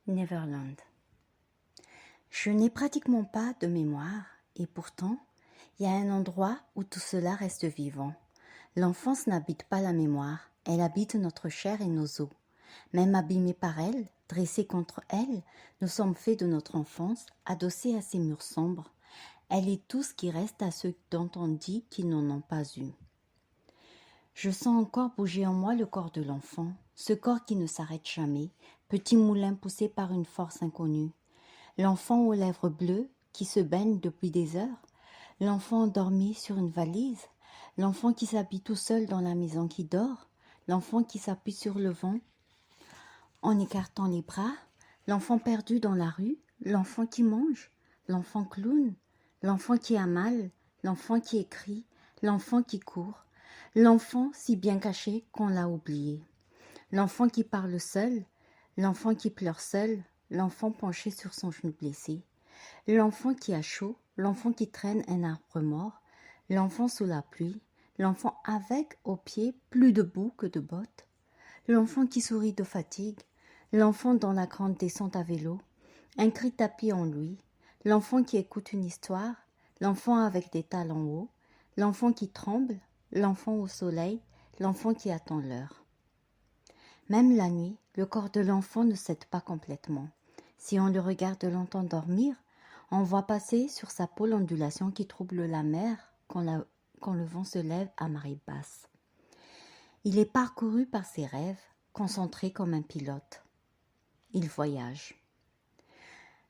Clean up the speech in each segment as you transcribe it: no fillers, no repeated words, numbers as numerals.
Neverland. Je n'ai pratiquement pas de mémoire, et pourtant, il y a un endroit où tout cela reste vivant. L'enfance n'habite pas la mémoire, elle habite notre chair et nos os. Même abîmés par elle, dressés contre elle, nous sommes faits de notre enfance, adossés à ces murs sombres. Elle est tout ce qui reste à ceux dont on dit qu'ils n'en ont pas eu. Je sens encore bouger en moi le corps de l'enfant, ce corps qui ne s'arrête jamais, petit moulin poussé par une force inconnue. L'enfant aux lèvres bleues qui se baigne depuis des heures, l'enfant endormi sur une valise, l'enfant qui s'habille tout seul dans la maison qui dort, l'enfant qui s'appuie sur le vent en écartant les bras, l'enfant perdu dans la rue, l'enfant qui mange, l'enfant clown, l'enfant qui a mal, l'enfant qui écrit, l'enfant qui court, l'enfant si bien caché qu'on l'a oublié, l'enfant qui parle seul, l'enfant qui pleure seul, l'enfant penché sur son genou blessé, l'enfant qui a chaud, l'enfant qui traîne un arbre mort, l'enfant sous la pluie, l'enfant avec aux pieds plus de boue que de bottes, l'enfant qui sourit de fatigue, l'enfant dans la grande descente à vélo, un cri tapis en lui, l'enfant qui écoute une histoire, l'enfant avec des talons hauts, l'enfant qui tremble, l'enfant au soleil, l'enfant qui attend l'heure. Même la nuit, le corps de l'enfant ne cède pas complètement. Si on le regarde longtemps dormir, on voit passer sur sa peau l'ondulation qui trouble la mer quand le vent se lève à marée basse. Il est parcouru par ses rêves, concentré comme un pilote. Il voyage.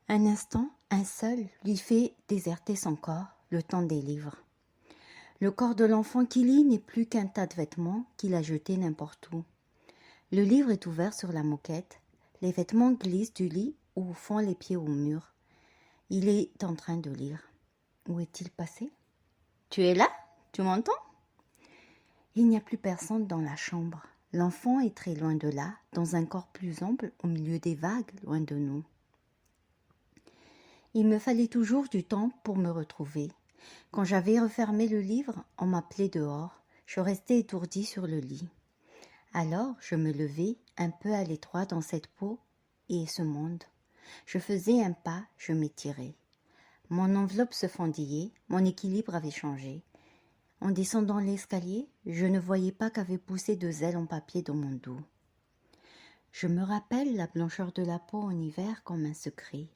Un instant, un seul, lui fait déserter son corps, le temps des livres. Le corps de l'enfant qui lit n'est plus qu'un tas de vêtements qu'il a jetés n'importe où. Le livre est ouvert sur la moquette, les vêtements glissent du lit ou font les pieds au mur. Il est en train de lire. Où est-il passé? Tu es là? Tu m'entends? Il n'y a plus personne dans la chambre. L'enfant est très loin de là, dans un corps plus ample, au milieu des vagues, loin de nous. Il me fallait toujours du temps pour me retrouver. Quand j'avais refermé le livre, on m'appelait dehors. Je restais étourdie sur le lit. Alors, je me levai, un peu à l'étroit dans cette peau et ce monde. Je faisais un pas, je m'étirais. Mon enveloppe se fendillait, mon équilibre avait changé. En descendant l'escalier, je ne voyais pas qu'avaient poussé 2 ailes en papier dans mon dos. Je me rappelle la blancheur de la peau en hiver comme un secret.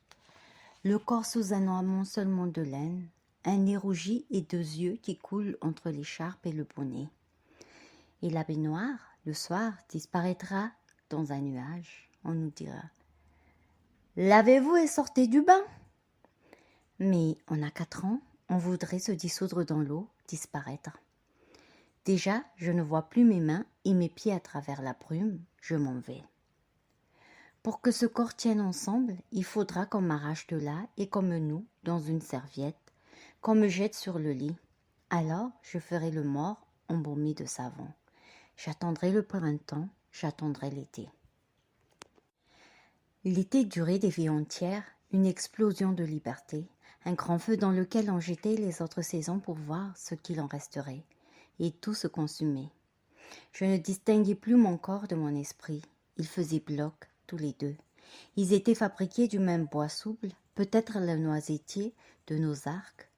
Le corps sous un amoncellement de laine, un nez rougi et 2 yeux qui coulent entre l'écharpe et le bonnet. Et la baignoire, le soir, disparaîtra dans un nuage. On nous dira « Lavez-vous et sortez du bain !» Mais on a 4 ans, on voudrait se dissoudre dans l'eau, disparaître. Déjà, je ne vois plus mes mains et mes pieds à travers la brume, je m'en vais. Pour que ce corps tienne ensemble, il faudra qu'on m'arrache de là et qu'on me noue dans une serviette, qu'on me jette sur le lit. Alors, je ferai le mort embaumé de savon. J'attendrai le printemps, j'attendrai l'été. L'été durait des vies entières, une explosion de liberté, un grand feu dans lequel on jetait les autres saisons pour voir ce qu'il en resterait, et tout se consumait. Je ne distinguais plus mon corps de mon esprit, ils faisaient bloc, tous les deux. Ils étaient fabriqués du même bois souple, peut-être le noisetier de nos arcs.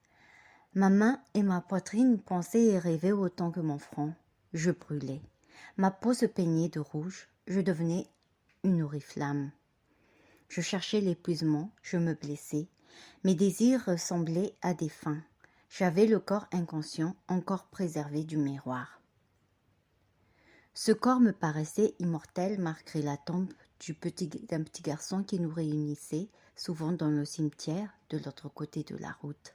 Ma main et ma poitrine pensaient et rêvaient autant que mon front. Je brûlais. Ma peau se peignait de rouge, je devenais une oriflamme. Je cherchais l'épuisement, je me blessais. Mes désirs ressemblaient à des fins. J'avais le corps inconscient, encore préservé du miroir. Ce corps me paraissait immortel malgré la tombe d'un petit garçon qui nous réunissait souvent dans le cimetière de l'autre côté de la route.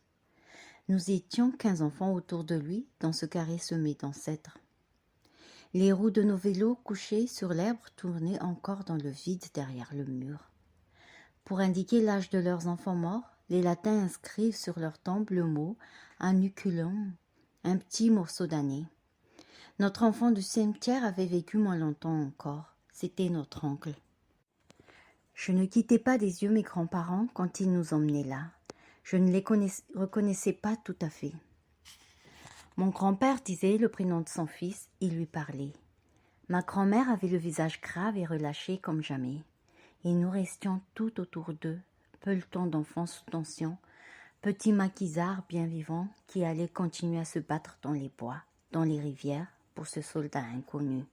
Nous étions 15 enfants autour de lui dans ce carré semé d'ancêtres. Les roues de nos vélos couchés sur l'herbe tournaient encore dans le vide derrière le mur. Pour indiquer l'âge de leurs enfants morts, les latins inscrivent sur leur tombe le mot « anuculum », un petit morceau d'année. Notre enfant du cimetière avait vécu moins longtemps encore. C'était notre oncle. Je ne quittais pas des yeux mes grands-parents quand ils nous emmenaient là. Je ne les reconnaissais pas tout à fait. Mon grand-père disait le prénom de son fils, il lui parlait. Ma grand-mère avait le visage grave et relâché comme jamais. et nous restions tout autour d'eux, peloton d'enfants sous tension, petits maquisards bien vivants qui allaient continuer à se battre dans les bois, dans les rivières, pour ce soldat inconnu.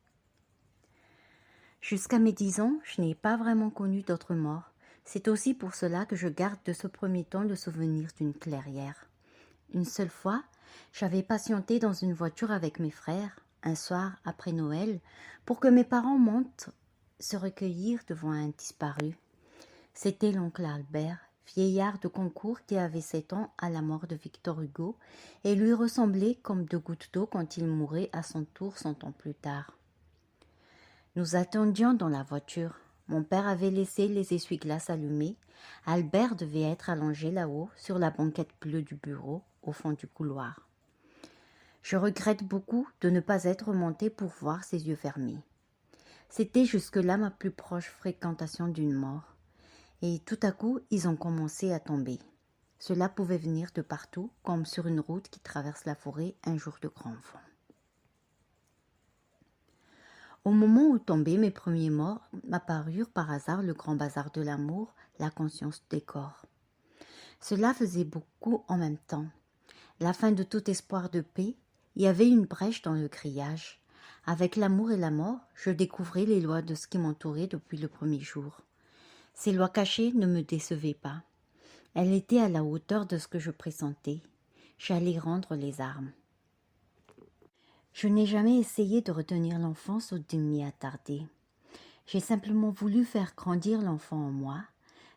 Jusqu'à mes 10 ans, je n'ai pas vraiment connu d'autres morts. C'est aussi pour cela que je garde de ce premier temps le souvenir d'une clairière. Une seule fois, j'avais patienté dans une voiture avec mes frères, un soir après Noël, pour que mes parents montent se recueillir devant un disparu. C'était l'oncle Albert, vieillard de concours qui avait 7 ans à la mort de Victor Hugo et lui ressemblait comme 2 gouttes d'eau quand il mourait à son tour 100 ans plus tard. Nous attendions dans la voiture. Mon père avait laissé les essuie-glaces allumés. Albert devait être allongé là-haut, sur la banquette bleue du bureau, au fond du couloir. Je regrette beaucoup de ne pas être monté pour voir ses yeux fermés. C'était jusque-là ma plus proche fréquentation d'une mort. Et tout à coup, ils ont commencé à tomber. Cela pouvait venir de partout, comme sur une route qui traverse la forêt un jour de grand vent. Au moment où tombaient mes premiers morts, m'apparurent par hasard le grand bazar de l'amour, la conscience des corps. Cela faisait beaucoup en même temps. La fin de tout espoir de paix, il y avait une brèche dans le grillage. Avec l'amour et la mort, je découvrais les lois de ce qui m'entourait depuis le premier jour. Ces lois cachées ne me décevaient pas. Elles étaient à la hauteur de ce que je pressentais. J'allais rendre les armes. Je n'ai jamais essayé de retenir l'enfance ou de m'y attarder. J'ai simplement voulu faire grandir l'enfant en moi,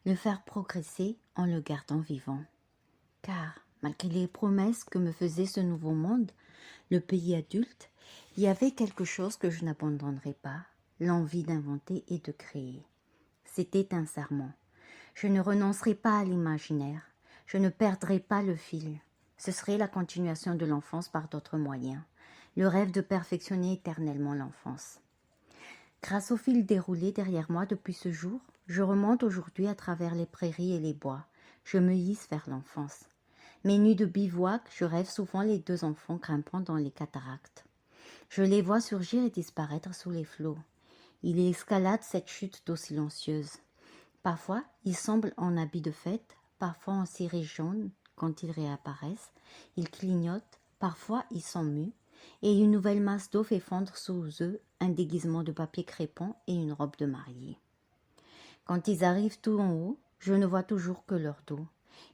le faire progresser en le gardant vivant. Car, malgré les promesses que me faisait ce nouveau monde, le pays adulte, il y avait quelque chose que je n'abandonnerais pas, l'envie d'inventer et de créer. C'était un serment. Je ne renoncerai pas à l'imaginaire, je ne perdrai pas le fil. Ce serait la continuation de l'enfance par d'autres moyens, le rêve de perfectionner éternellement l'enfance. Grâce au fil déroulé derrière moi depuis ce jour, je remonte aujourd'hui à travers les prairies et les bois. Je me hisse vers l'enfance. Mes nuits de bivouac, je rêve souvent les 2 enfants grimpant dans les cataractes. Je les vois surgir et disparaître sous les flots. Ils escaladent cette chute d'eau silencieuse. Parfois, ils semblent en habit de fête, parfois en ciré jaune quand ils réapparaissent. Ils clignotent, parfois ils sont mus, et une nouvelle masse d'eau fait fondre sous eux un déguisement de papier crépon et une robe de mariée. Quand ils arrivent tout en haut, je ne vois toujours que leur dos.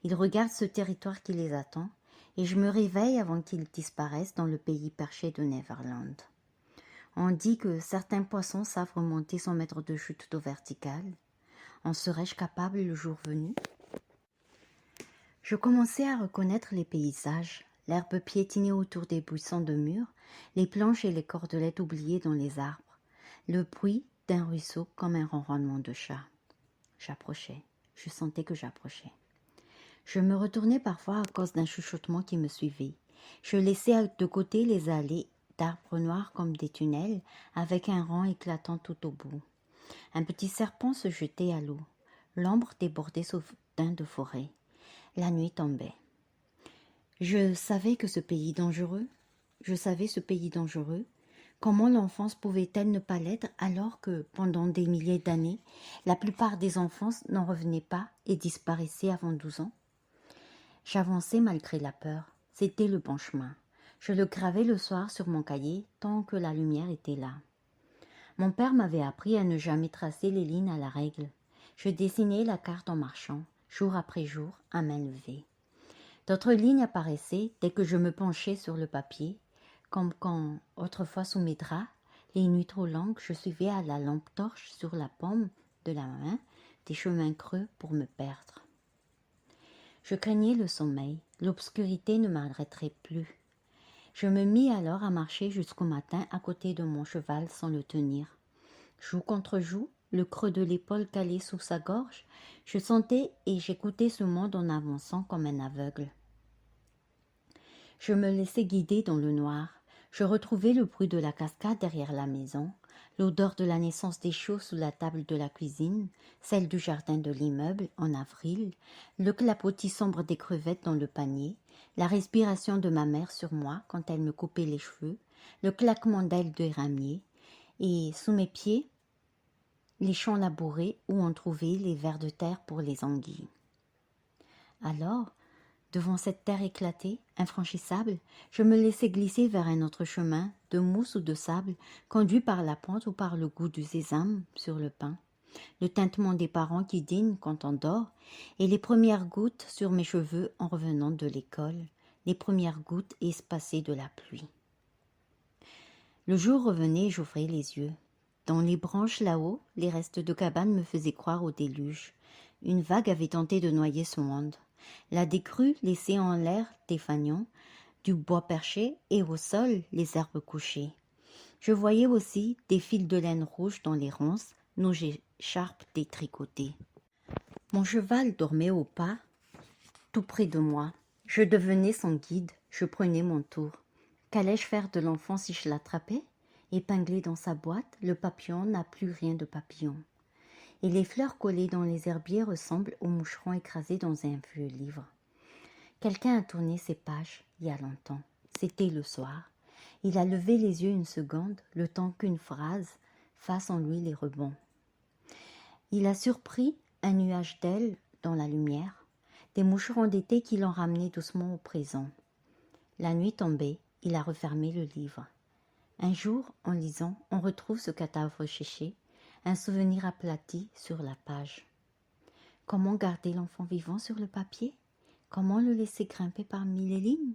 Ils regardent ce territoire qui les attend, et je me réveille avant qu'ils disparaissent dans le pays perché de Neverland. On dit que certains poissons savent remonter 100 mètres de chute d'eau verticale. En serais-je capable le jour venu? Je commençais à reconnaître les paysages, l'herbe piétinée autour des buissons de mûres, les planches et les cordelettes oubliées dans les arbres, le bruit d'un ruisseau comme un ronronnement de chat. J'approchais, je sentais que j'approchais. Je me retournais parfois à cause d'un chuchotement qui me suivait. Je laissais de côté les allées d'arbres noirs comme des tunnels, avec un rang éclatant tout au bout. Un petit serpent se jetait à l'eau. L'ombre débordait soudain de forêt. La nuit tombait. Je savais ce pays dangereux. Comment l'enfance pouvait-elle ne pas l'être alors que, pendant des milliers d'années, la plupart des enfants n'en revenaient pas et disparaissaient avant 12 ans? J'avançais malgré la peur. C'était le bon chemin. Je le gravais le soir sur mon cahier tant que la lumière était là. Mon père m'avait appris à ne jamais tracer les lignes à la règle. Je dessinais la carte en marchant, jour après jour, à main levée. D'autres lignes apparaissaient dès que je me penchais sur le papier, comme quand, autrefois sous mes draps, les nuits trop longues, je suivais à la lampe torche sur la paume de la main des chemins creux pour me perdre. Je craignais le sommeil, l'obscurité ne m'arrêterait plus. Je me mis alors à marcher jusqu'au matin à côté de mon cheval sans le tenir. Joue contre joue, le creux de l'épaule calé sous sa gorge, je sentais et j'écoutais ce monde en avançant comme un aveugle. Je me laissais guider dans le noir. Je retrouvais le bruit de la cascade derrière la maison, l'odeur de la naissance des chiots sous la table de la cuisine, celle du jardin de l'immeuble en avril, le clapotis sombre des crevettes dans le panier, la respiration de ma mère sur moi quand elle me coupait les cheveux, le claquement d'ailes de ramier, et sous mes pieds, les champs labourés où on trouvait les vers de terre pour les anguilles. Alors, devant cette terre éclatée, infranchissable, je me laissais glisser vers un autre chemin, de mousse ou de sable, conduit par la pente ou par le goût du sésame sur le pain, le tintement des parents qui dînent quand on dort, et les premières gouttes sur mes cheveux en revenant de l'école, les premières gouttes espacées de la pluie. Le jour revenait et j'ouvrais les yeux. Dans les branches là-haut, les restes de cabane me faisaient croire au déluge. Une vague avait tenté de noyer ce monde. La décrue laissait en l'air des fanions, du bois perché et au sol les herbes couchées. Je voyais aussi des fils de laine rouge dans les ronces, nos écharpes détricotées. Mon cheval dormait au pas, tout près de moi. Je devenais son guide, je prenais mon tour. Qu'allais-je faire de l'enfant si je l'attrapais? Épinglé dans sa boîte, le papillon n'a plus rien de papillon. Et les fleurs collées dans les herbiers ressemblent aux moucherons écrasés dans un vieux livre. Quelqu'un a tourné ces pages il y a longtemps. C'était le soir. Il a levé les yeux une seconde, le temps qu'une phrase fasse en lui les rebonds. Il a surpris un nuage d'ailes dans la lumière, des moucherons d'été qui l'ont ramené doucement au présent. La nuit tombée, il a refermé le livre. Un jour, en lisant, on retrouve ce cadavre séché, un souvenir aplati sur la page. Comment garder l'enfant vivant sur le papier? Comment le laisser grimper parmi les lignes?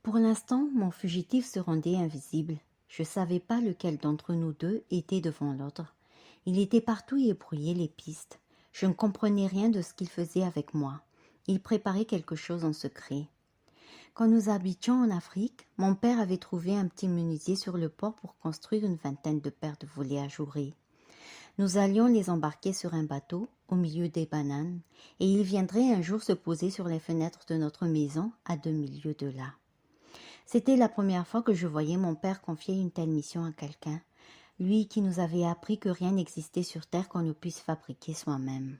Pour l'instant, mon fugitif se rendait invisible. Je ne savais pas lequel d'entre nous deux était devant l'autre. Il était partout et brouillait les pistes. Je ne comprenais rien de ce qu'il faisait avec moi. Il préparait quelque chose en secret. Quand nous habitions en Afrique, mon père avait trouvé un petit menuisier sur le port pour construire une vingtaine de paires de volets ajourés. Nous allions les embarquer sur un bateau, au milieu des bananes, et ils viendraient un jour se poser sur les fenêtres de notre maison, à 2000 lieues de là. C'était la première fois que je voyais mon père confier une telle mission à quelqu'un, lui qui nous avait appris que rien n'existait sur terre qu'on ne puisse fabriquer soi-même.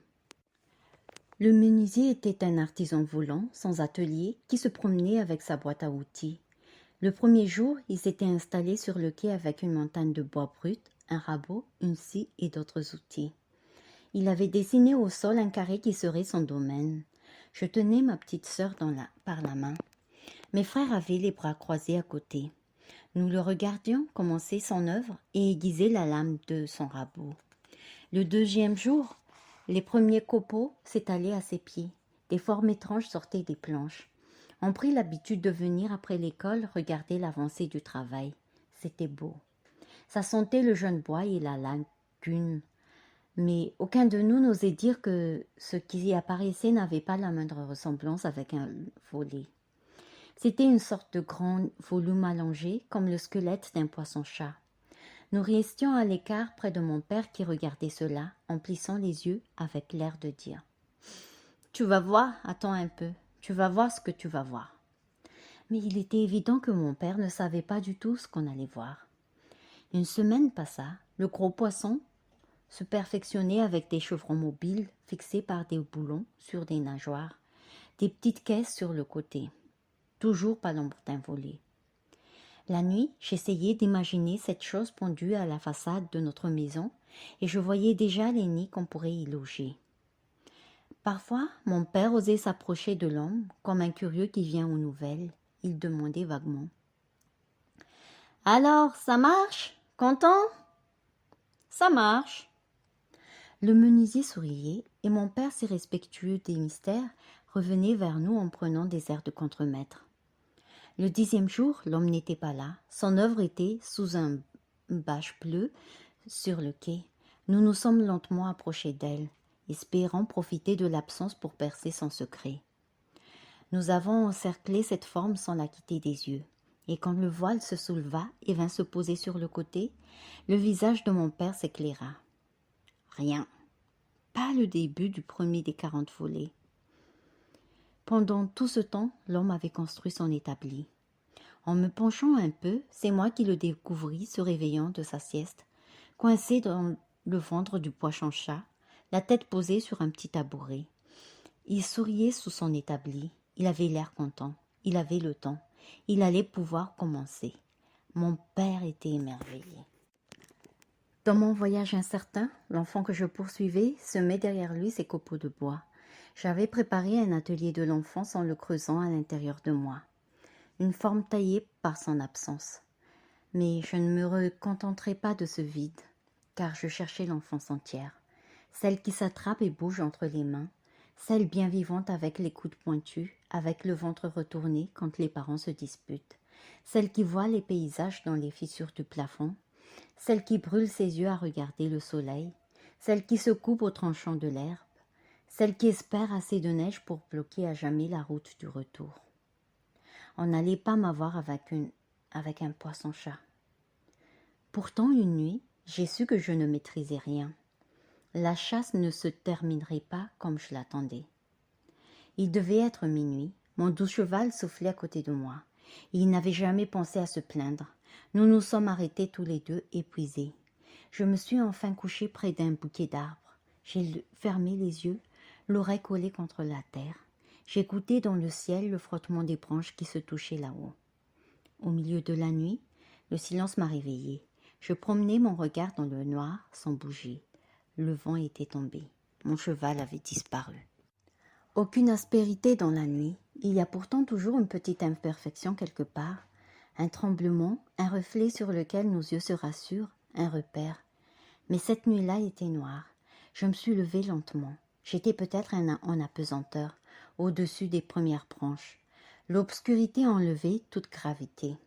Le menuisier était un artisan volant, sans atelier, qui se promenait avec sa boîte à outils. Le premier jour, il s'était installé sur le quai avec une montagne de bois brut, un rabot, une scie et d'autres outils. Il avait dessiné au sol un carré qui serait son domaine. Je tenais ma petite sœur par la main. Mes frères avaient les bras croisés à côté. Nous le regardions commencer son œuvre et aiguiser la lame de son rabot. Le deuxième jour, les premiers copeaux s'étalaient à ses pieds. Des formes étranges sortaient des planches. On prit l'habitude de venir après l'école regarder l'avancée du travail. C'était beau. Ça sentait le jeune bois et la lagune. Mais aucun de nous n'osait dire que ce qui y apparaissait n'avait pas la moindre ressemblance avec un volet. C'était une sorte de grand volume allongé, comme le squelette d'un poisson-chat. Nous restions à l'écart près de mon père qui regardait cela, en plissant les yeux avec l'air de dire « Tu vas voir, attends un peu, tu vas voir ce que tu vas voir. » Mais il était évident que mon père ne savait pas du tout ce qu'on allait voir. Une semaine passa, le gros poisson se perfectionnait avec des chevrons mobiles fixés par des boulons sur des nageoires, des petites caisses sur le côté. Toujours pas l'ombre d'un volet. La nuit, j'essayais d'imaginer cette chose pendue à la façade de notre maison et je voyais déjà les nids qu'on pourrait y loger. Parfois, mon père osait s'approcher de l'homme comme un curieux qui vient aux nouvelles. Il demandait vaguement « Alors, ça marche? Content? » « Ça marche. » Le menuisier souriait et mon père, si respectueux des mystères, revenait vers nous en prenant des airs de contremaître. Le 10e jour, l'homme n'était pas là. Son œuvre était sous un bâche bleu sur le quai. Nous nous sommes lentement approchés d'elle, espérant profiter de l'absence pour percer son secret. Nous avons encerclé cette forme sans la quitter des yeux. Et quand le voile se souleva et vint se poser sur le côté, le visage de mon père s'éclaira. Rien. Pas le début du premier des 40 volets. Pendant tout ce temps, l'homme avait construit son établi. En me penchant un peu, c'est moi qui le découvris se réveillant de sa sieste, coincé dans le ventre du poisson-chat, la tête posée sur un petit tabouret. Il souriait sous son établi, il avait l'air content, il avait le temps, il allait pouvoir commencer. Mon père était émerveillé. Dans mon voyage incertain, l'enfant que je poursuivais semait derrière lui ses copeaux de bois. J'avais préparé un atelier de l'enfance en le creusant à l'intérieur de moi. Une forme taillée par son absence. Mais je ne me contenterai pas de ce vide, car je cherchais l'enfance entière. Celle qui s'attrape et bouge entre les mains, celle bien vivante avec les coudes pointus, avec le ventre retourné quand les parents se disputent, celle qui voit les paysages dans les fissures du plafond, celle qui brûle ses yeux à regarder le soleil, celle qui se coupe au tranchant de l'herbe, celle qui espère assez de neige pour bloquer à jamais la route du retour. On n'allait pas m'avoir avec un poisson-chat. Pourtant, une nuit, j'ai su que je ne maîtrisais rien. La chasse ne se terminerait pas comme je l'attendais. Il devait être minuit, mon doux cheval soufflait à côté de moi. Il n'avait jamais pensé à se plaindre. Nous nous sommes arrêtés tous les deux, épuisés. Je me suis enfin couché près d'un bouquet d'arbres. J'ai fermé les yeux, l'oreille collée contre la terre. J'écoutais dans le ciel le frottement des branches qui se touchaient là-haut. Au milieu de la nuit, le silence m'a réveillée. Je promenais mon regard dans le noir sans bouger. Le vent était tombé. Mon cheval avait disparu. Aucune aspérité dans la nuit. Il y a pourtant toujours une petite imperfection quelque part. Un tremblement, un reflet sur lequel nos yeux se rassurent, un repère. Mais cette nuit-là était noire. Je me suis levée lentement. J'étais peut-être en apesanteur, au-dessus des premières branches. L'obscurité enlevait toute gravité.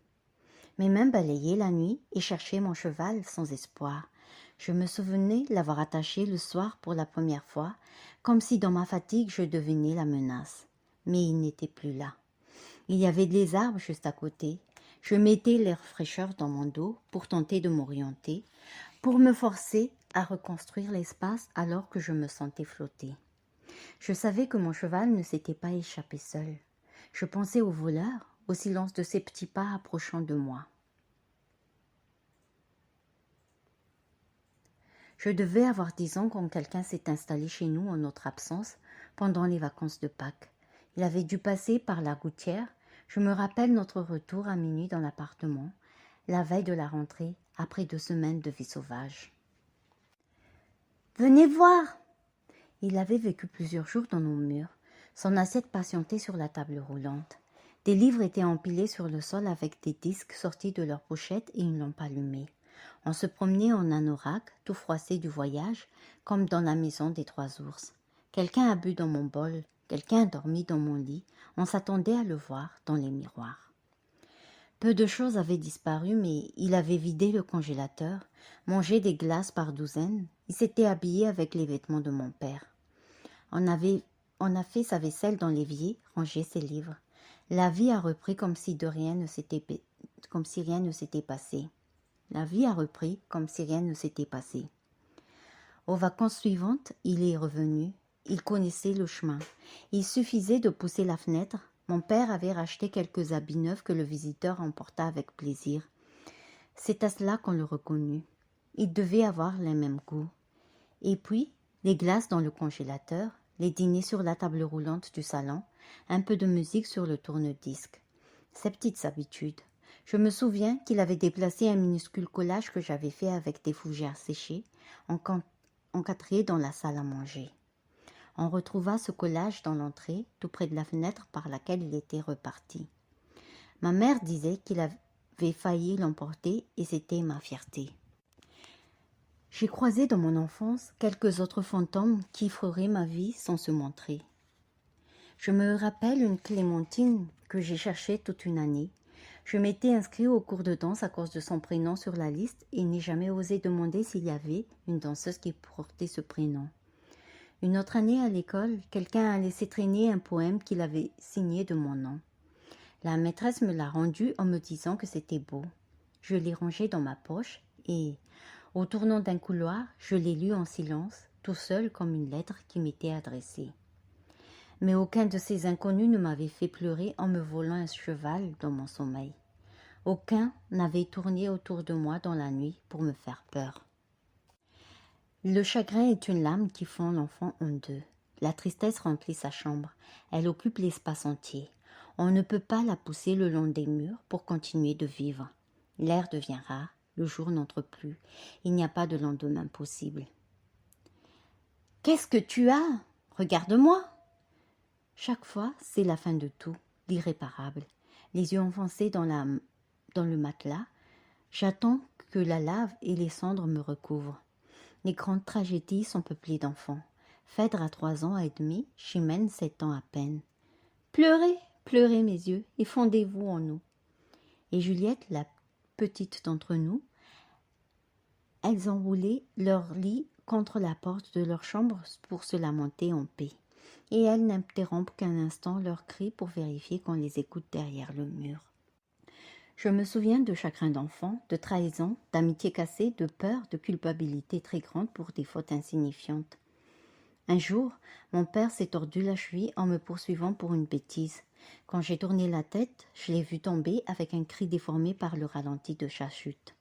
Mes mains balayaient la nuit et cherchaient mon cheval sans espoir. Je me souvenais l'avoir attaché le soir pour la première fois, comme si dans ma fatigue je devinais la menace. Mais il n'était plus là. Il y avait des arbres juste à côté. Je mettais l'air fraîcheur dans mon dos pour tenter de m'orienter, pour me forcer à reconstruire l'espace alors que je me sentais flotter. Je savais que mon cheval ne s'était pas échappé seul. Je pensais au voleur, au silence de ses petits pas approchant de moi. Je devais avoir 10 ans quand quelqu'un s'est installé chez nous en notre absence pendant les vacances de Pâques. Il avait dû passer par la gouttière. Je me rappelle notre retour à minuit dans l'appartement, la veille de la rentrée, après 2 semaines de vie sauvage. « Venez voir !» Il avait vécu plusieurs jours dans nos murs. Son assiette patientait sur la table roulante. Des livres étaient empilés sur le sol avec des disques sortis de leurs pochettes et une lampe allumée. On se promenait en anorak, tout froissé du voyage, comme dans la maison des 3 ours. Quelqu'un a bu dans mon bol, quelqu'un a dormi dans mon lit. On s'attendait à le voir dans les miroirs. Peu de choses avaient disparu, mais il avait vidé le congélateur, mangé des glaces par douzaines. Il s'était habillé avec les vêtements de mon père. On a fait sa vaisselle dans l'évier, rangé ses livres. La vie a repris comme si rien ne s'était passé. La vie a repris comme si rien ne s'était passé. Aux vacances suivantes, il est revenu. Il connaissait le chemin. Il suffisait de pousser la fenêtre. Mon père avait racheté quelques habits neufs que le visiteur emporta avec plaisir. C'est à cela qu'on le reconnut. Il devait avoir les mêmes goûts. Et puis, les glaces dans le congélateur, les dîners sur la table roulante du salon, un peu de musique sur le tourne-disque. Ses petites habitudes. Je me souviens qu'il avait déplacé un minuscule collage que j'avais fait avec des fougères séchées, encadré dans la salle à manger. On retrouva ce collage dans l'entrée, tout près de la fenêtre par laquelle il était reparti. Ma mère disait qu'il avait failli l'emporter et c'était ma fierté. J'ai croisé dans mon enfance quelques autres fantômes qui feraient ma vie sans se montrer. Je me rappelle une Clémentine que j'ai cherchée toute une année. Je m'étais inscrit au cours de danse à cause de son prénom sur la liste et n'ai jamais osé demander s'il y avait une danseuse qui portait ce prénom. Une autre année à l'école, quelqu'un a laissé traîner un poème qu'il avait signé de mon nom. La maîtresse me l'a rendu en me disant que c'était beau. Je l'ai rangé dans ma poche et, au tournant d'un couloir, je l'ai lu en silence, tout seul comme une lettre qui m'était adressée. Mais aucun de ces inconnus ne m'avait fait pleurer en me volant un cheval dans mon sommeil. Aucun n'avait tourné autour de moi dans la nuit pour me faire peur. Le chagrin est une lame qui fend l'enfant en deux. La tristesse remplit sa chambre. Elle occupe l'espace entier. On ne peut pas la pousser le long des murs pour continuer de vivre. L'air devient rare, Le jour n'entre plus. Il n'y a pas de lendemain possible. « Qu'est-ce que tu as ? Regarde-moi !» Chaque fois, c'est la fin de tout, l'irréparable. Les yeux enfoncés dans le matelas, j'attends que la lave et les cendres me recouvrent. Les grandes tragédies sont peuplées d'enfants. Phèdre a 3 ans et demi, Chimène 7 ans à peine. Pleurez, pleurez mes yeux, et fondez-vous en nous. Et Juliette, la petite d'entre nous, elles enroulaient leur lit contre la porte de leur chambre pour se lamenter en paix. Et elles n'interrompent qu'un instant leurs cris pour vérifier qu'on les écoute derrière le mur. Je me souviens de chagrin d'enfant, de trahison, d'amitié cassée, de peur, de culpabilité très grande pour des fautes insignifiantes. Un jour, mon père s'est tordu la cheville en me poursuivant pour une bêtise. Quand j'ai tourné la tête, je l'ai vu tomber avec un cri déformé par le ralenti de sa chute.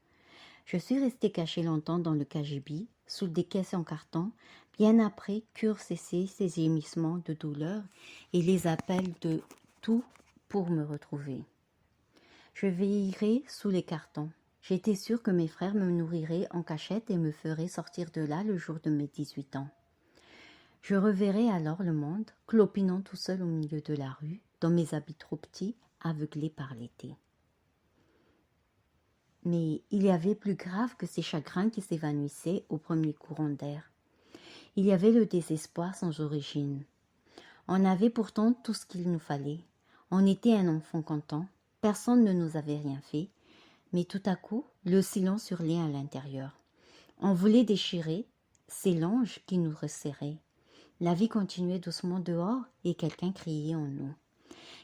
Je suis restée cachée longtemps dans le cagibi, sous des caisses en carton, bien après qu'eurent cessé ces gémissements de douleur et les appels de tout pour me retrouver. Je veillerai sous les cartons. J'étais sûre que mes frères me nourriraient en cachette et me feraient sortir de là le jour de mes 18 ans. Je reverrai alors le monde, clopinant tout seul au milieu de la rue, dans mes habits trop petits, aveuglés par l'été. Mais il y avait plus grave que ces chagrins qui s'évanouissaient au premier courant d'air. Il y avait le désespoir sans origine. On avait pourtant tout ce qu'il nous fallait. On était un enfant content, personne ne nous avait rien fait, mais tout à coup, le silence hurlait à l'intérieur. On voulait déchirer ces langes qui nous resserraient. La vie continuait doucement dehors et quelqu'un criait en nous.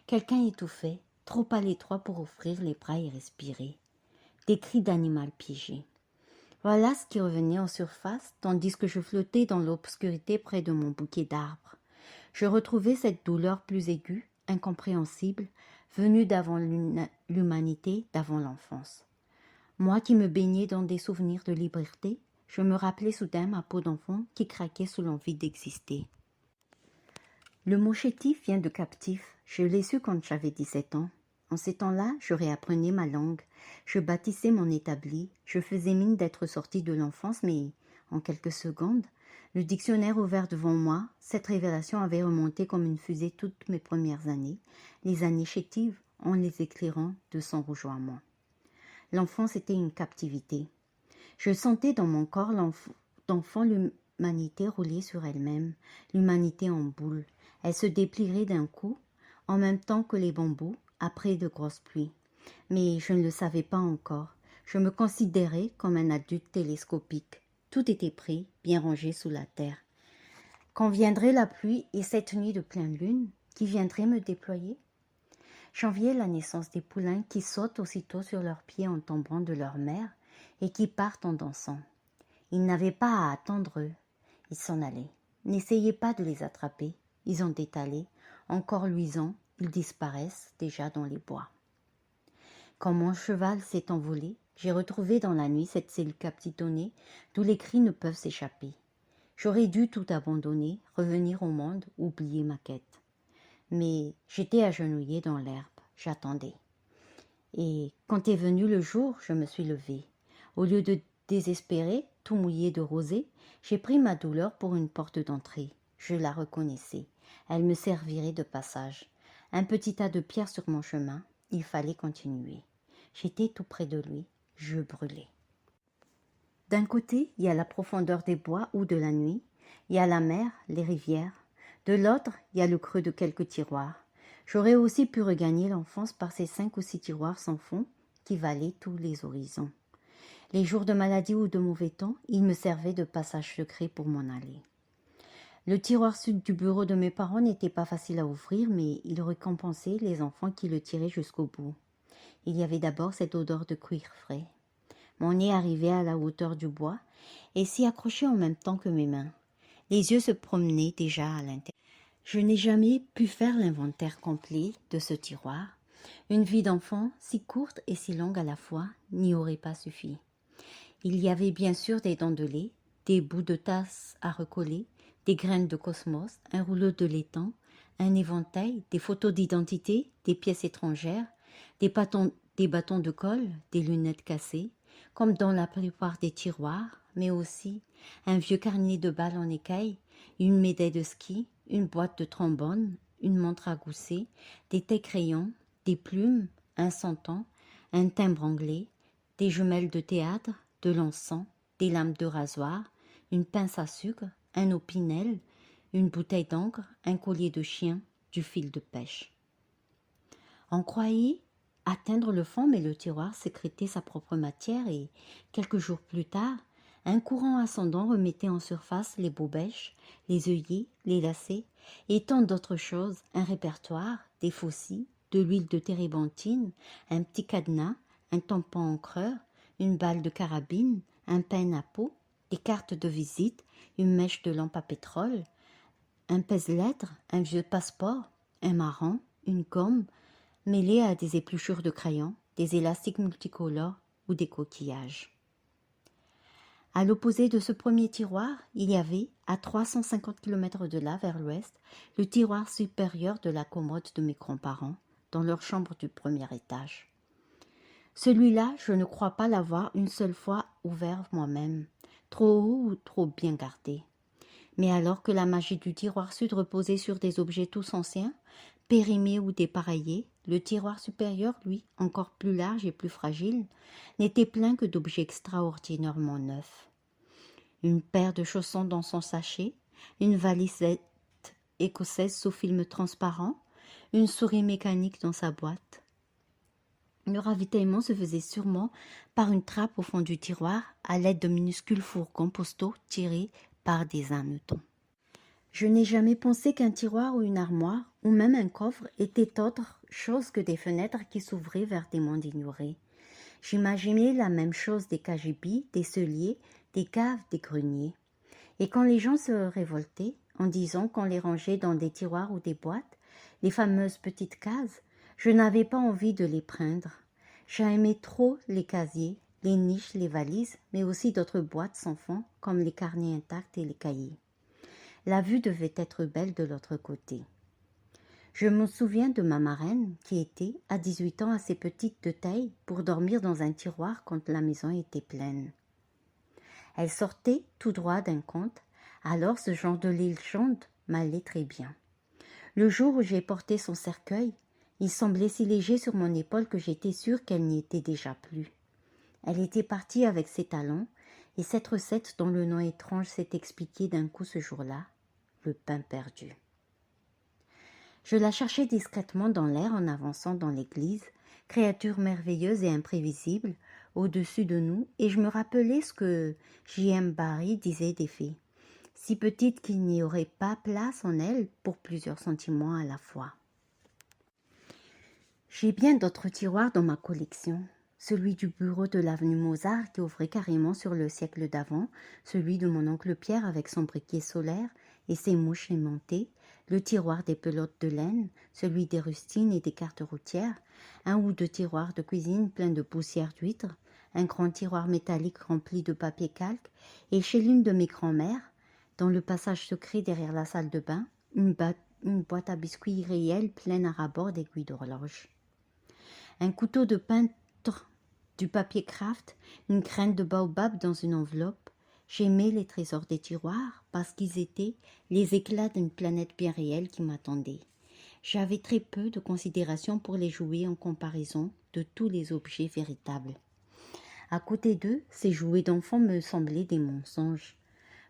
Quelqu'un étouffait, trop à l'étroit pour offrir les bras et respirer. Des cris d'animal piégé. Voilà ce qui revenait en surface, tandis que je flottais dans l'obscurité près de mon bouquet d'arbres. Je retrouvais cette douleur plus aiguë, incompréhensible, venue d'avant l'humanité, d'avant l'enfance. Moi qui me baignais dans des souvenirs de liberté, je me rappelais soudain ma peau d'enfant qui craquait sous l'envie d'exister. Le mot chétif vient de captif. Je l'ai su quand j'avais 17 ans. En ces temps-là, je réapprenais ma langue. Je bâtissais mon établi. Je faisais mine d'être sortie de l'enfance, mais en quelques secondes, le dictionnaire ouvert devant moi, cette révélation avait remonté comme une fusée toutes mes premières années, les années chétives en les éclairant de son rougeoiement. L'enfance était une captivité. Je sentais dans mon corps d'enfant l'humanité rouler sur elle-même, l'humanité en boule. Elle se déplierait d'un coup, en même temps que les bambous, après de grosses pluies. Mais je ne le savais pas encore. Je me considérais comme un adulte télescopique. Tout était prêt, bien rangé sous la terre. Quand viendrait la pluie et cette nuit de pleine lune, qui viendrait me déployer? J'enviais la naissance des poulains qui sautent aussitôt sur leurs pieds en tombant de leur mère et qui partent en dansant. Ils n'avaient pas à attendre eux. Ils s'en allaient. N'essayez pas de les attraper. Ils ont détalé. Encore luisants, ils disparaissent déjà dans les bois. Quand mon cheval s'est envolé, j'ai retrouvé dans la nuit cette cellule capitonnée d'où les cris ne peuvent s'échapper. J'aurais dû tout abandonner, revenir au monde, oublier ma quête. Mais j'étais agenouillée dans l'herbe, j'attendais. Et quand est venu le jour, je me suis levée. Au lieu de désespérer, tout mouillé de rosée, j'ai pris ma douleur pour une porte d'entrée. Je la reconnaissais. Elle me servirait de passage. Un petit tas de pierres sur mon chemin, il fallait continuer. J'étais tout près de lui, je brûlais. D'un côté, il y a la profondeur des bois ou de la nuit, il y a la mer, les rivières. De l'autre, il y a le creux de quelques tiroirs. J'aurais aussi pu regagner l'enfance par ces 5 ou 6 tiroirs sans fond qui valaient tous les horizons. Les jours de maladie ou de mauvais temps, ils me servaient de passage secret pour m'en aller. Le tiroir sud du bureau de mes parents n'était pas facile à ouvrir, mais il récompensait les enfants qui le tiraient jusqu'au bout. Il y avait d'abord cette odeur de cuir frais. Mon nez arrivait à la hauteur du bois et s'y accrochait en même temps que mes mains. Les yeux se promenaient déjà à l'intérieur. Je n'ai jamais pu faire l'inventaire complet de ce tiroir. Une vie d'enfant, si courte et si longue à la fois, n'y aurait pas suffi. Il y avait bien sûr des dents de lait, des bouts de tasse à recoller, des graines de cosmos, un rouleau de laiton, un éventail, des photos d'identité, des pièces étrangères, des bâtons de colle, des lunettes cassées, comme dans la plupart des tiroirs, mais aussi un vieux carnet de balles en écaille, une médaille de ski, une boîte de trombone, une montre à gousset, des tais-crayons, des plumes, un sentant, un timbre anglais, des jumelles de théâtre, de l'encens, des lames de rasoir, une pince à sucre, un opinel, une bouteille d'encre, un collier de chien, du fil de pêche. On croyait atteindre le fond, mais le tiroir sécrétait sa propre matière et, quelques jours plus tard, un courant ascendant remettait en surface les bobèches, les œillets, les lacets et tant d'autres choses, un répertoire, des faucilles, de l'huile de térébenthine, un petit cadenas, un tampon encreur, une balle de carabine, un peigne à peau, des cartes de visite, une mèche de lampe à pétrole, un pèse-lettres, un vieux passeport, un marron, une gomme, mêlés à des épluchures de crayons, des élastiques multicolores ou des coquillages. À l'opposé de ce premier tiroir, il y avait, à 350 km de là vers l'ouest, le tiroir supérieur de la commode de mes grands-parents, dans leur chambre du premier étage. Celui-là, je ne crois pas l'avoir une seule fois ouvert moi-même, trop haut ou trop bien gardé. Mais alors que la magie du tiroir sud reposait sur des objets tous anciens, périmés ou dépareillés, le tiroir supérieur, lui, encore plus large et plus fragile, n'était plein que d'objets extraordinairement neufs. Une paire de chaussons dans son sachet, une valisette écossaise sous film transparent, une souris mécanique dans sa boîte. Le ravitaillement se faisait sûrement par une trappe au fond du tiroir à l'aide de minuscules fourgons postaux tirés par des hannetons. Je n'ai jamais pensé qu'un tiroir ou une armoire, ou même un coffre, était autre chose que des fenêtres qui s'ouvraient vers des mondes ignorés. J'imaginais la même chose des cagibis, des celliers, des caves, des greniers. Et quand les gens se révoltaient, en disant qu'on les rangeait dans des tiroirs ou des boîtes, les fameuses petites cases, je n'avais pas envie de les prendre. J'aimais trop les casiers, les niches, les valises, mais aussi d'autres boîtes sans fond, comme les carnets intacts et les cahiers. La vue devait être belle de l'autre côté. Je me souviens de ma marraine qui était, à 18 ans, assez petite de taille pour dormir dans un tiroir quand la maison était pleine. Elle sortait tout droit d'un conte, alors ce genre de légende m'allait très bien. Le jour où j'ai porté son cercueil, il semblait si léger sur mon épaule que j'étais sûre qu'elle n'y était déjà plus. Elle était partie avec ses talons, et cette recette dont le nom étrange s'est expliqué d'un coup ce jour-là, le pain perdu. Je la cherchais discrètement dans l'air en avançant dans l'église, créature merveilleuse et imprévisible, au-dessus de nous, et je me rappelais ce que J.M. Barrie disait des fées, si petite qu'il n'y aurait pas place en elle pour plusieurs sentiments à la fois. J'ai bien d'autres tiroirs dans ma collection. Celui du bureau de l'avenue Mozart qui ouvrait carrément sur le siècle d'avant, celui de mon oncle Pierre avec son briquet solaire et ses mouches aimantées, le tiroir des pelotes de laine, celui des rustines et des cartes routières, un ou deux tiroirs de cuisine pleins de poussière d'huîtres, un grand tiroir métallique rempli de papier calque, et chez l'une de mes grand-mères, dans le passage secret derrière la salle de bain, une boîte à biscuits réelle pleine à ras-bord d'aiguilles d'horloge. Un couteau de peintre, du papier craft, une graine de baobab dans une enveloppe. J'aimais les trésors des tiroirs parce qu'ils étaient les éclats d'une planète bien réelle qui m'attendait. J'avais très peu de considération pour les jouets en comparaison de tous les objets véritables. À côté d'eux, ces jouets d'enfants me semblaient des mensonges.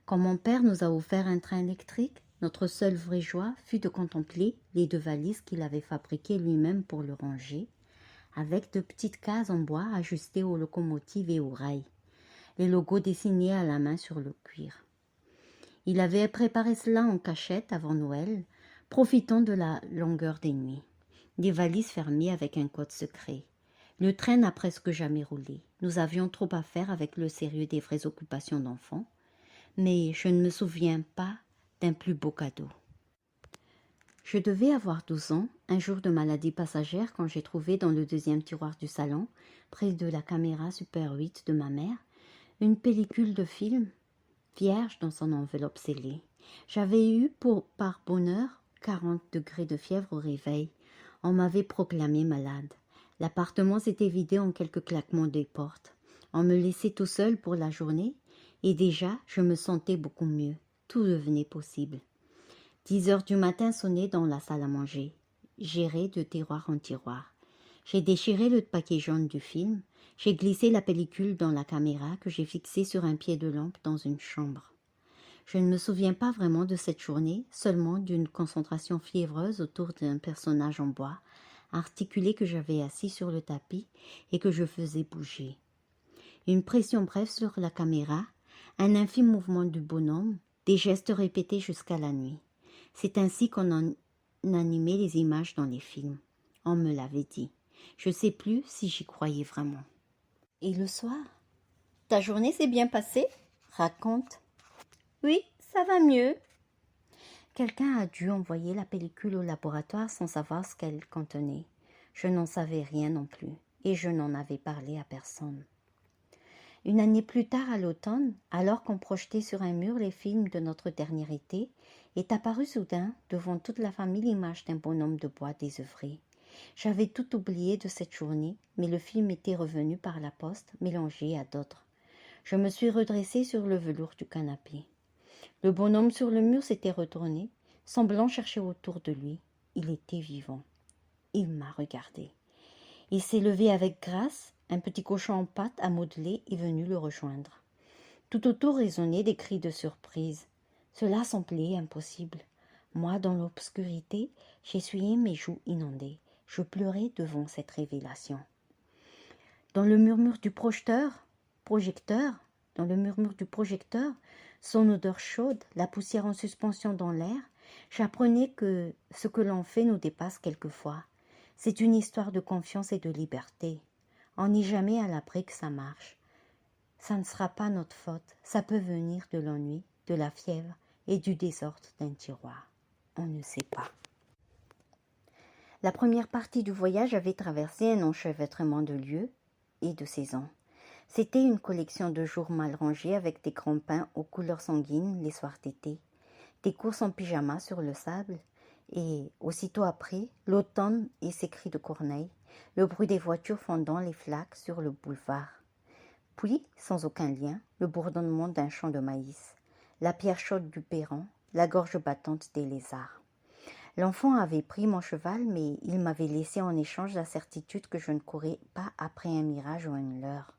Quand mon père nous a offert un train électrique, notre seule vraie joie fut de contempler les deux valises qu'il avait fabriquées lui-même pour le ranger, avec de petites cases en bois ajustées aux locomotives et aux rails, les logos dessinés à la main sur le cuir. Il avait préparé cela en cachette avant Noël, profitant de la longueur des nuits. Des valises fermées avec un code secret. Le train n'a presque jamais roulé. Nous avions trop à faire avec le sérieux des vraies occupations d'enfants, mais je ne me souviens pas d'un plus beau cadeau. Je devais avoir 12 ans, un jour de maladie passagère, quand j'ai trouvé dans le deuxième tiroir du salon, près de la caméra Super 8 de ma mère, une pellicule de film vierge dans son enveloppe scellée. J'avais eu par bonheur 40 degrés de fièvre au réveil. On m'avait proclamé malade. L'appartement s'était vidé en quelques claquements des portes. On me laissait tout seul pour la journée et déjà je me sentais beaucoup mieux. Tout devenait possible. 10 heures du matin sonnaient dans la salle à manger. J'irais de tiroir en tiroir. J'ai déchiré le paquet jaune du film. J'ai glissé la pellicule dans la caméra que j'ai fixée sur un pied de lampe dans une chambre. Je ne me souviens pas vraiment de cette journée, seulement d'une concentration fiévreuse autour d'un personnage en bois, articulé que j'avais assis sur le tapis et que je faisais bouger. Une pression brève sur la caméra, un infime mouvement du bonhomme, des gestes répétés jusqu'à la nuit. C'est ainsi qu'on animait les images dans les films. On me l'avait dit. Je ne sais plus si j'y croyais vraiment. Et le soir? Ta journée s'est bien passée? Raconte. Oui, ça va mieux. Quelqu'un a dû envoyer la pellicule au laboratoire sans savoir ce qu'elle contenait. Je n'en savais rien non plus, et je n'en avais parlé à personne. Une année plus tard, à l'automne, alors qu'on projetait sur un mur les films de notre dernier été, est apparue soudain, devant toute la famille, l'image d'un bonhomme de bois désœuvré. J'avais tout oublié de cette journée, mais le film était revenu par la poste, mélangé à d'autres. Je me suis redressée sur le velours du canapé. Le bonhomme sur le mur s'était retourné, semblant chercher autour de lui. Il était vivant. Il m'a regardé. Il s'est levé avec grâce. Un petit cochon en pâte à modeler est venu le rejoindre. Tout autour résonnaient des cris de surprise. Cela semblait impossible. Moi, dans l'obscurité, j'essuyais mes joues inondées. Je pleurais devant cette révélation. Dans le murmure du projecteur, son odeur chaude, la poussière en suspension dans l'air, j'apprenais que ce que l'on fait nous dépasse quelquefois. C'est une histoire de confiance et de liberté. On n'est jamais à l'abri que ça marche. Ça ne sera pas notre faute. Ça peut venir de l'ennui, de la fièvre et du désordre d'un tiroir. On ne sait pas. La première partie du voyage avait traversé un enchevêtrement de lieux et de saisons. C'était une collection de jours mal rangés avec des grands pins aux couleurs sanguines les soirs d'été, des courses en pyjama sur le sable, et, aussitôt après, l'automne et ses cris de corneilles, le bruit des voitures fondant les flaques sur le boulevard. Puis, sans aucun lien, le bourdonnement d'un champ de maïs, la pierre chaude du perron, la gorge battante des lézards. L'enfant avait pris mon cheval, mais il m'avait laissé en échange la certitude que je ne courais pas après un mirage ou une leurre.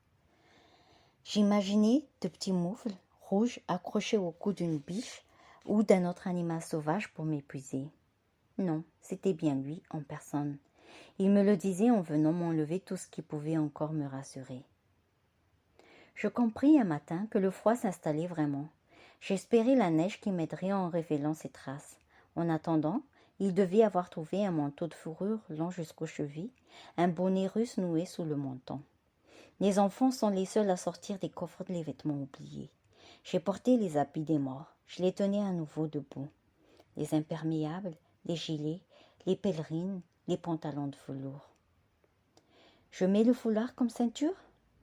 J'imaginais de petits moufles rouges accrochés au cou d'une biche ou d'un autre animal sauvage pour m'épuiser. Non, c'était bien lui en personne. Il me le disait en venant m'enlever tout ce qui pouvait encore me rassurer. Je compris un matin que le froid s'installait vraiment. J'espérais la neige qui m'aiderait en révélant ses traces. En attendant, il devait avoir trouvé un manteau de fourrure long jusqu'aux chevilles, un bonnet russe noué sous le menton. Les enfants sont les seuls à sortir des coffres les vêtements oubliés. J'ai porté les habits des morts. Je les tenais à nouveau debout. Les imperméables, les gilets, les pèlerines, les pantalons de velours. Je mets le foulard comme ceinture?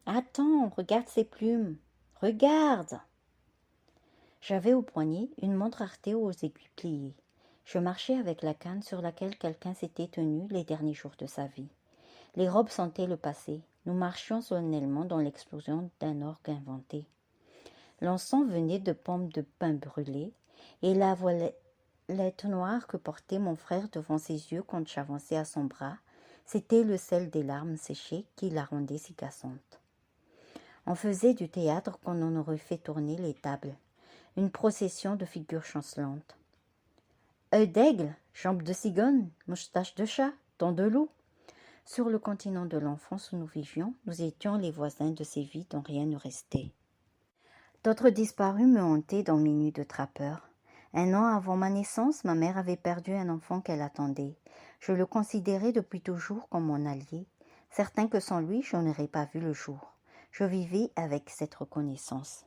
Attends, regarde ces plumes. Regarde! J'avais au poignet une montre artée aux aiguilles pliées. Je marchais avec la canne sur laquelle quelqu'un s'était tenu les derniers jours de sa vie. Les robes sentaient le passé. Nous marchions solennellement dans l'explosion d'un orgue inventé. L'encens venait de pommes de pin brûlées, et la voilette noire que portait mon frère devant ses yeux quand j'avançais à son bras, c'était le sel des larmes séchées qui la rendait si cassante. On faisait du théâtre quand on aurait fait tourner les tables. Une procession de figures chancelantes. Œil d'aigle, jambes de cigogne, moustache de chat, dents de loup. Sur le continent de l'enfance où nous vivions, nous étions les voisins de ces vies dont rien ne restait. D'autres disparus me hantaient dans mes nuits de trappeur. 1 an avant ma naissance, ma mère avait perdu un enfant qu'elle attendait. Je le considérais depuis toujours comme mon allié, certain que sans lui, je n'aurais pas vu le jour. Je vivais avec cette reconnaissance.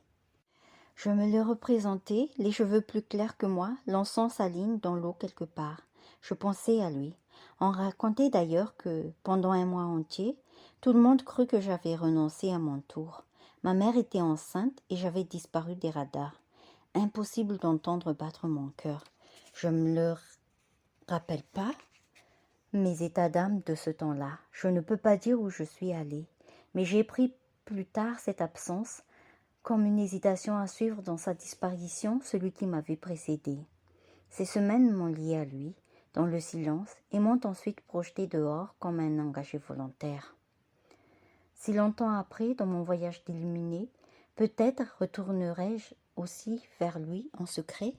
Je me le représentais, les cheveux plus clairs que moi, l'encens s'aligne dans l'eau quelque part. Je pensais à lui. On racontait d'ailleurs que, pendant 1 mois entier, tout le monde crut que j'avais renoncé à mon tour. Ma mère était enceinte et j'avais disparu des radars. Impossible d'entendre battre mon cœur. Je ne me le rappelle pas mes états d'âme de ce temps-là. Je ne peux pas dire où je suis allée, mais j'ai pris plus tard cette absence, comme une hésitation à suivre dans sa disparition celui qui m'avait précédé. Ces semaines m'ont lié à lui, dans le silence, et m'ont ensuite projeté dehors comme un engagé volontaire. Si longtemps après, dans mon voyage d'illuminé, peut-être retournerai-je aussi vers lui en secret?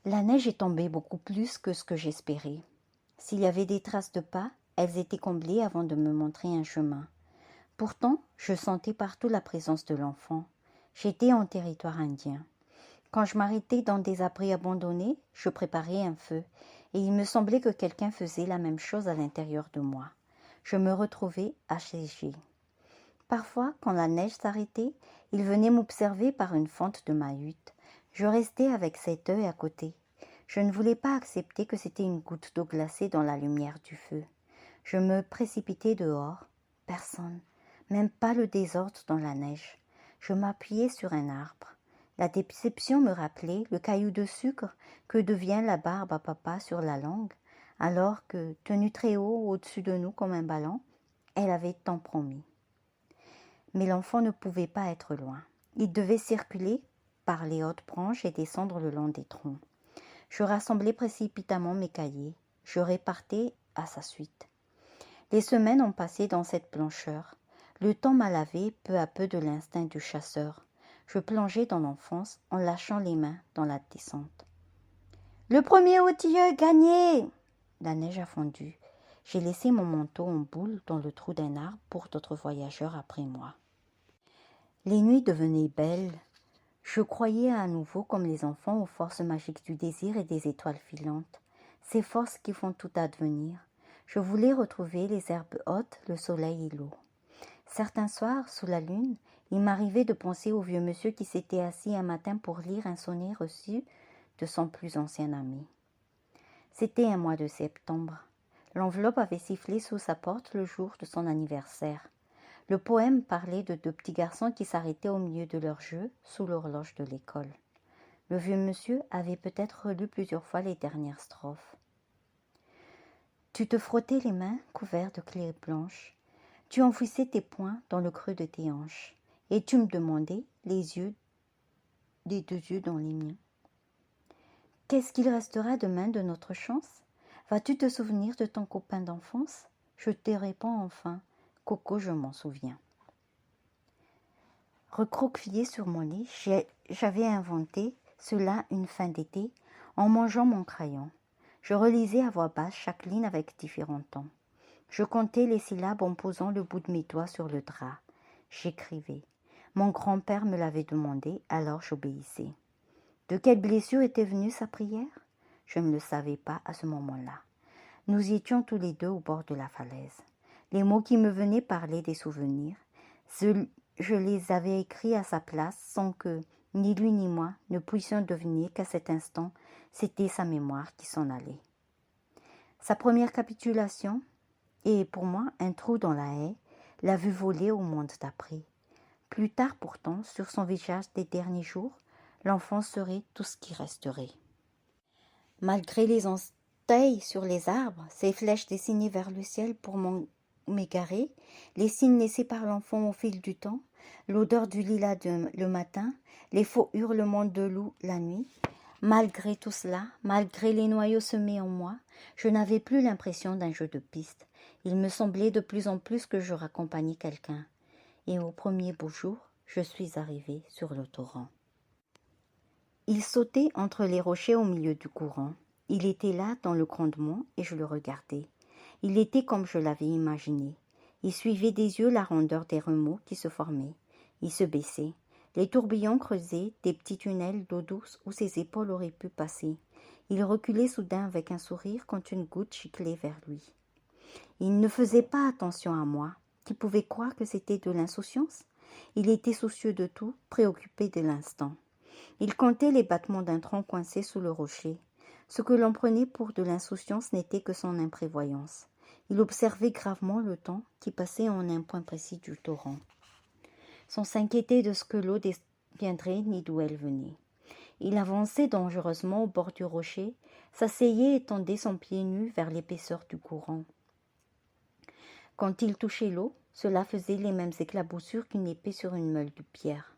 La neige est tombée beaucoup plus que ce que j'espérais. S'il y avait des traces de pas, elles étaient comblées avant de me montrer un chemin. Pourtant, je sentais partout la présence de l'enfant. J'étais en territoire indien. Quand je m'arrêtais dans des abris abandonnés, je préparais un feu, et il me semblait que quelqu'un faisait la même chose à l'intérieur de moi. Je me retrouvais assiégée. Parfois, quand la neige s'arrêtait, il venait m'observer par une fente de ma hutte. Je restais avec cet œil à côté. Je ne voulais pas accepter que c'était une goutte d'eau glacée dans la lumière du feu. Je me précipitais dehors. Personne, même pas le désordre dans la neige. Je m'appuyais sur un arbre. La déception me rappelait le caillou de sucre que devient la barbe à papa sur la langue, alors que, tenue très haut au-dessus de nous comme un ballon, elle avait tant promis. Mais l'enfant ne pouvait pas être loin. Il devait circuler par les hautes branches et descendre le long des troncs. Je rassemblais précipitamment mes cahiers. Je repartais à sa suite. Les semaines ont passé dans cette blancheur. Le temps m'a lavé peu à peu de l'instinct du chasseur. Je plongeais dans l'enfance en lâchant les mains dans la descente. Le premier outilleux gagné! La neige a fondu. J'ai laissé mon manteau en boule dans le trou d'un arbre pour d'autres voyageurs après moi. Les nuits devenaient belles. Je croyais à nouveau, comme les enfants, aux forces magiques du désir et des étoiles filantes, ces forces qui font tout advenir. Je voulais retrouver les herbes hautes, le soleil et l'eau. Certains soirs, sous la lune, il m'arrivait de penser au vieux monsieur qui s'était assis un matin pour lire un sonnet reçu de son plus ancien ami. C'était un mois de septembre. L'enveloppe avait sifflé sous sa porte le jour de son anniversaire. Le poème parlait de deux petits garçons qui s'arrêtaient au milieu de leur jeu sous l'horloge de l'école. Le vieux monsieur avait peut-être relu plusieurs fois les dernières strophes. Tu te frottais les mains couverts de clés blanches. Tu enfouissais tes poings dans le creux de tes hanches. Et tu me demandais, les deux yeux dans les miens. Qu'est-ce qu'il restera demain de notre chance? Vas-tu te souvenir de ton copain d'enfance? Je te réponds enfin. Coco, je m'en souviens. Recroquevillée sur mon lit, j'avais inventé cela une fin d'été en mangeant mon crayon. Je relisais à voix basse chaque ligne avec différents tons. Je comptais les syllabes en posant le bout de mes doigts sur le drap. J'écrivais. Mon grand-père me l'avait demandé, alors j'obéissais. De quelle blessure était venue sa prière? Je ne le savais pas à ce moment-là. Nous étions tous les deux au bord de la falaise. Les mots qui me venaient parlaient des souvenirs. Je les avais écrits à sa place sans que, ni lui ni moi, ne puissions deviner qu'à cet instant, c'était sa mémoire qui s'en allait. Sa première capitulation, et pour moi un trou dans la haie, l'a vu voler au monde d'après. Plus tard pourtant, sur son visage des derniers jours, l'enfant serait tout ce qui resterait. Malgré les entailles sur les arbres, ces flèches dessinées vers le ciel pour m'égarer, les signes laissés par l'enfant au fil du temps, l'odeur du lilas le matin, les faux hurlements de loup la nuit. Malgré tout cela, malgré les noyaux semés en moi, je n'avais plus l'impression d'un jeu de piste. Il me semblait de plus en plus que je raccompagnais quelqu'un. Et au premier beau jour, je suis arrivée sur le torrent. Il sautait entre les rochers au milieu du courant. Il était là dans le grondement et je le regardais. Il était comme je l'avais imaginé. Il suivait des yeux la rondeur des remous qui se formaient. Il se baissait. Les tourbillons creusaient des petits tunnels d'eau douce où ses épaules auraient pu passer. Il reculait soudain avec un sourire quand une goutte giclait vers lui. Il ne faisait pas attention à moi, qui pouvait croire que c'était de l'insouciance. Il était soucieux de tout, préoccupé de l'instant. Il comptait les battements d'un tronc coincé sous le rocher. Ce que l'on prenait pour de l'insouciance n'était que son imprévoyance. Il observait gravement le temps qui passait en un point précis du torrent, sans s'inquiéter de ce que l'eau deviendrait ni d'où elle venait. Il avançait dangereusement au bord du rocher, s'asseyait et tendait son pied nu vers l'épaisseur du courant. Quand il touchait l'eau, Cela faisait les mêmes éclaboussures qu'une épée sur une meule de pierre.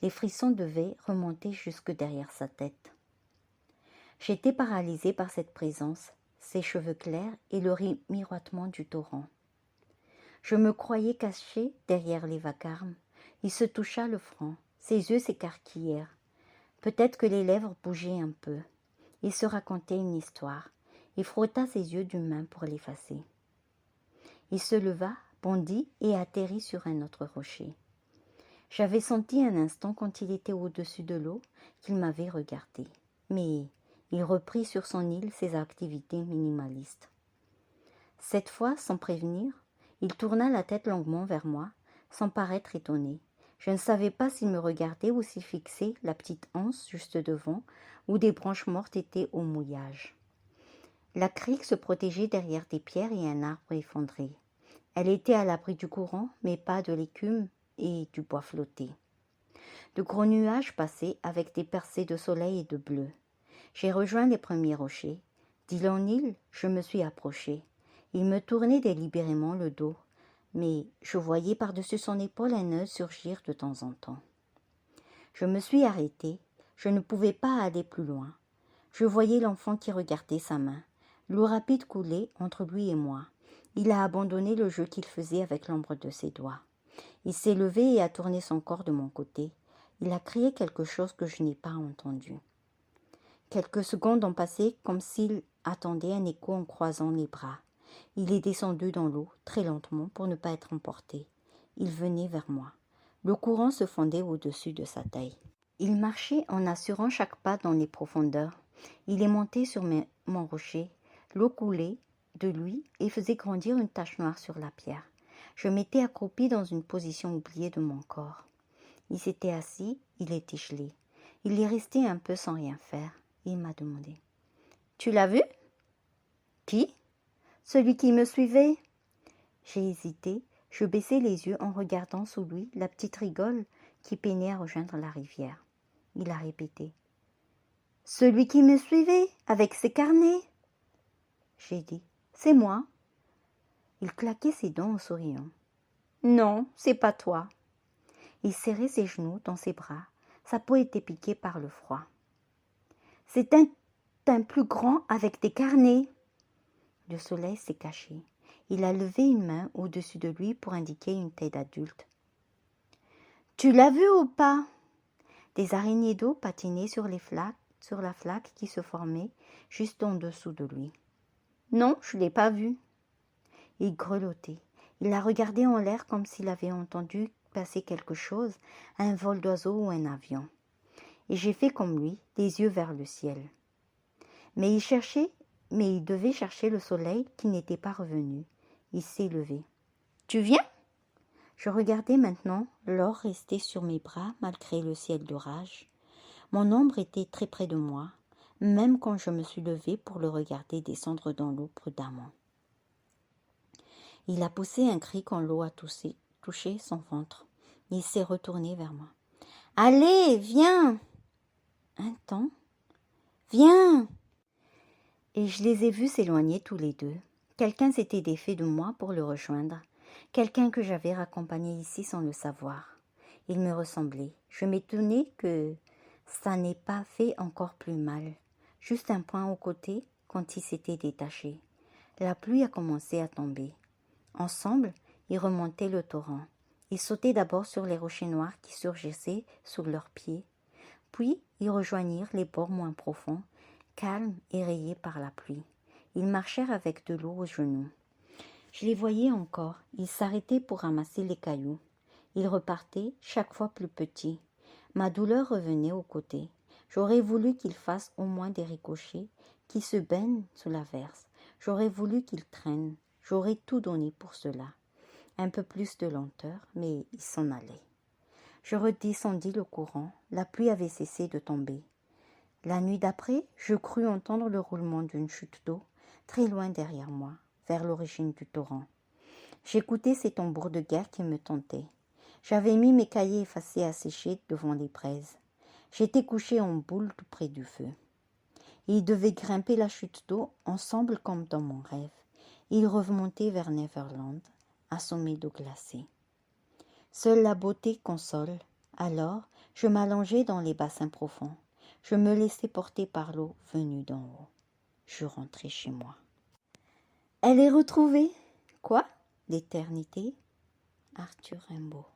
Les frissons devaient remonter jusque derrière sa tête. J'étais paralysée par cette présence, ses cheveux clairs et le miroitement du torrent. Je me croyais cachée derrière les vacarmes. Il se toucha le front. Ses yeux s'écarquillèrent. Peut-être que les lèvres bougeaient un peu. Il se racontait une histoire. Il frotta ses yeux d'une main pour l'effacer. Il se leva, bondit et atterrit sur un autre rocher. J'avais senti un instant quand il était au-dessus de l'eau qu'il m'avait regardé. Mais il reprit sur son île ses activités minimalistes. Cette fois, sans prévenir, il tourna la tête longuement vers moi, sans paraître étonné. Je ne savais pas s'il me regardait ou s'il fixait la petite anse juste devant, où des branches mortes étaient au mouillage. La crique se protégeait derrière des pierres et un arbre effondré. Elle était à l'abri du courant, mais pas de l'écume et du bois flotté. De gros nuages passaient avec des percées de soleil et de bleu. J'ai rejoint les premiers rochers. D'île en île, je me suis approchée. Il me tournait délibérément le dos, mais je voyais par-dessus son épaule un œil surgir de temps en temps. Je me suis arrêtée. Je ne pouvais pas aller plus loin. Je voyais l'enfant qui regardait sa main. L'eau rapide coulait entre lui et moi. Il a abandonné le jeu qu'il faisait avec l'ombre de ses doigts. Il s'est levé et a tourné son corps de mon côté. Il a crié quelque chose que je n'ai pas entendu. Quelques secondes ont passé comme s'il attendait un écho en croisant les bras. Il est descendu dans l'eau, très lentement, pour ne pas être emporté. Il venait vers moi. Le courant se fondait au-dessus de sa taille. Il marchait en assurant chaque pas dans les profondeurs. Il est monté sur mon rocher. L'eau coulait de lui et faisait grandir une tache noire sur la pierre. Je m'étais accroupie dans une position oubliée de mon corps. Il s'était assis, il était gelé. Il est resté un peu sans rien faire. Il m'a demandé. « Tu l'as vu ?»« Qui ?»« Celui qui me suivait. » J'ai hésité. Je baissai les yeux en regardant sous lui la petite rigole qui peinait à rejoindre la rivière. Il a répété. « Celui qui me suivait, avec ses carnets. » J'ai dit. « C'est moi. » Il claquait ses dents en souriant. « Non, c'est pas toi. » Il serrait ses genoux dans ses bras. Sa peau était piquée par le froid. « C'est un plus grand avec des carnets. » Le soleil s'est caché. Il a levé une main au-dessus de lui pour indiquer une taille d'adulte. « Tu l'as vu ou pas ?» Des araignées d'eau patinaient sur la flaque qui se formait juste en dessous de lui. « Non, je ne l'ai pas vu. » Il grelottait. Il a regardé en l'air comme s'il avait entendu passer quelque chose, un vol d'oiseau ou un avion. Et j'ai fait comme lui, les yeux vers le ciel. Mais il devait chercher le soleil qui n'était pas revenu. Il s'est levé. « Tu viens ?» Je regardais maintenant l'or rester sur mes bras malgré le ciel d'orage. Mon ombre était très près de moi, même quand je me suis levée pour le regarder descendre dans l'eau prudemment. Il a poussé un cri quand l'eau a touché son ventre. Il s'est retourné vers moi. « Allez, viens !» Un temps. « Viens !» Et je les ai vus s'éloigner tous les deux. Quelqu'un s'était défait de moi pour le rejoindre. Quelqu'un que j'avais raccompagné ici sans le savoir. Il me ressemblait. Je m'étonnais que ça n'ait pas fait encore plus mal. Juste un point au côté quand il s'était détaché. La pluie a commencé à tomber. Ensemble, ils remontaient le torrent. Ils sautaient d'abord sur les rochers noirs qui surgissaient sous leurs pieds. Puis, ils rejoignirent les bords moins profonds, calmes et rayés par la pluie. Ils marchèrent avec de l'eau aux genoux. Je les voyais encore. Ils s'arrêtaient pour ramasser les cailloux. Ils repartaient, chaque fois plus petits. Ma douleur revenait aux côtés. J'aurais voulu qu'ils fassent au moins des ricochets, qu'ils se baignent sous l'averse. J'aurais voulu qu'ils traînent. J'aurais tout donné pour cela. Un peu plus de lenteur, mais ils s'en allaient. Je redescendis le courant. La pluie avait cessé de tomber. La nuit d'après, je crus entendre le roulement d'une chute d'eau, très loin derrière moi, vers l'origine du torrent. J'écoutais ces tambours de guerre qui me tentaient. J'avais mis mes cahiers effacés à sécher devant les braises. J'étais couché en boule tout près du feu. Ils devaient grimper la chute d'eau ensemble comme dans mon rêve. Ils remontaient vers Neverland, à son dos glacé. Seule la beauté console, alors je m'allongeai dans les bassins profonds. Je me laissai porter par l'eau venue d'en haut. Je rentrai chez moi. Elle est retrouvée. Quoi? L'éternité? Arthur Rimbaud.